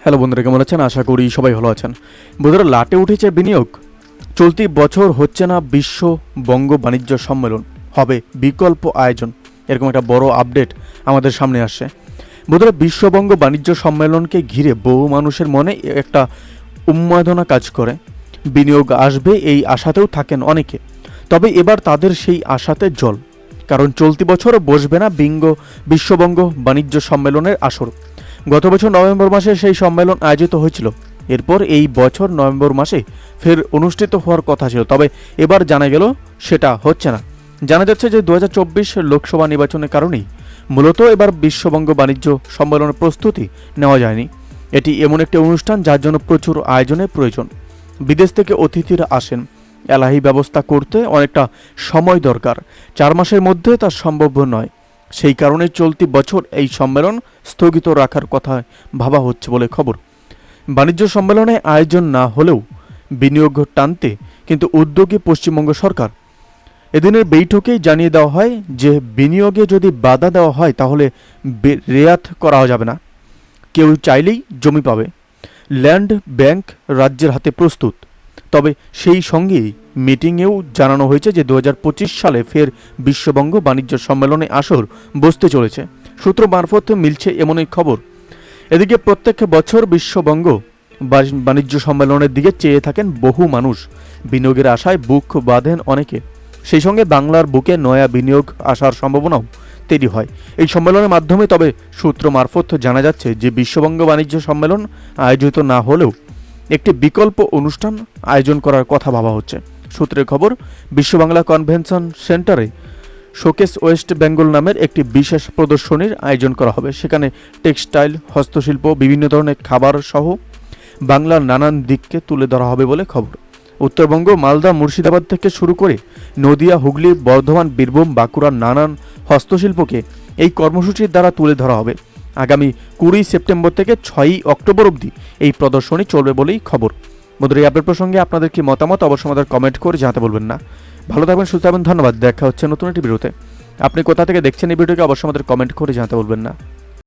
Hello বন্ধুরা, কেমন আছেন? আশা করি সবাই ভালো আছেন। বন্ধুরা, লাটে উঠেছে বিনিয়োগ। চলতি বছর হচ্ছে না বিশ্ব বঙ্গ বাণিজ্য সম্মেলন, হবে বিকল্প আয়োজন, এরকম একটা বড় আপডেট আমাদের সামনে আসছে। বন্ধুরা, বিশ্ববঙ্গ বাণিজ্য সম্মেলনকে ঘিরে বহু মানুষের মনে একটা উন্মাদনা কাজ করে। বিনিয়োগ আসবে এই আশাতেও থাকেন অনেকে, তবে এবার তাদের সেই আশাতে জল, কারণ চলতি বছরও বসবে না বিশ্ববঙ্গ বাণিজ্য সম্মেলনের আসর। গত বছর নভেম্বর মাসে সেই সম্মেলন আয়োজিত হয়েছিল। এরপর এই বছর নভেম্বর মাসে ফের অনুষ্ঠিত হওয়ার কথা ছিল, তবে এবার জানা গেল সেটা হচ্ছে না। জানা যাচ্ছে যে 2024 লোকসভা নির্বাচনের কারণেই মূলত এবার বিশ্ববঙ্গ বাণিজ্য সম্মেলনের প্রস্তুতি নেওয়া যায়নি। এটি এমন একটি অনুষ্ঠান যার জন্য প্রচুর আয়োজনের প্রয়োজন। বিদেশ থেকে অতিথিরা আসেন, এলাহি ব্যবস্থা করতে অনেকটা সময় দরকার। 4 মাসের মধ্যে তা সম্ভব নয়। সেই কারণে চলতি বছর এই সম্মেলন স্থগিত রাখার কথা ভাবা হচ্ছে বলে খবর। বাণিজ্য সম্মেলনে আয়োজন না হলেও বিনিয়োগ টানতে কিন্তু উদ্যোগী পশ্চিমবঙ্গ সরকার। এদিনের বৈঠকেই জানিয়ে দেওয়া হয় যে বিনিয়োগে যদি বাধা দেওয়া হয় তাহলে রেয়াত করা যাবে না। কেউ চাইলেই জমি পাবে। ল্যান্ড ব্যাংক রাজ্যের হাতে প্রস্তুত। তবে সেই সঙ্গেই মিটিংয়েও জানানো হয়েছে যে 2025 সালে ফের বিশ্ববঙ্গ বাণিজ্য সম্মেলনে আসর বসতে চলেছে। সূত্র মারফত মিলছে এমনই খবর। এদিকে প্রত্যেক বছর বিশ্ববঙ্গ বাণিজ্য সম্মেলনের দিকে চেয়ে থাকেন বহু মানুষ। বিনিয়োগের আশায় বুক বাঁধেন অনেকে। সেই সঙ্গে বাংলার বুকে নয়া বিনিয়োগ আসার সম্ভাবনাও তৈরি হয় এই সম্মেলনের মাধ্যমে। তবে সূত্র মারফত জানা যাচ্ছে যে বিশ্ববঙ্গ বাণিজ্য সম্মেলন আয়োজিত না হলেও একটি বিকল্প অনুষ্ঠান আয়োজন করার কথা ভাবা হচ্ছে। সূত্রের খবর, বিশ্ববাংলা কনভেনশন সেন্টারে শোকেস ওয়েস্ট বেঙ্গল নামের একটি বিশেষ প্রদর্শনীর আয়োজন করা হবে। সেখানে টেক্সটাইল, হস্তশিল্প, বিভিন্ন ধরনের খাবার সহ বাংলার নানান দিককে তুলে ধরা হবে বলে খবর। উত্তরবঙ্গ, মালদা, মুর্শিদাবাদ থেকে শুরু করে নদিয়া, হুগলি, বর্ধমান, বীরভূম, বাঁকুড়ার নানান হস্তশিল্পকে এই কর্মসূচির দ্বারা তুলে ধরা হবে। আগামী 20 সেপ্টেম্বর থেকে 6 অক্টোবর অবধি এই প্রদর্শনী চলবে বলেই খবর। বন্ধুরা, এই আপডেট প্রসঙ্গে আপনাদের কি মতামত অবশ্যই আমাদের কমেন্ট করে জানাতে বলবেন না। ভালো থাকবেন, সুস্থ থাকবেন, ধন্যবাদ। দেখা হচ্ছে নতুন একটি ভিডিওতে। আপনি কোথা থেকে দেখছেন এই ভিডিওকে অবশ্যই আমাদের কমেন্ট করে জানাতে বলবেন না।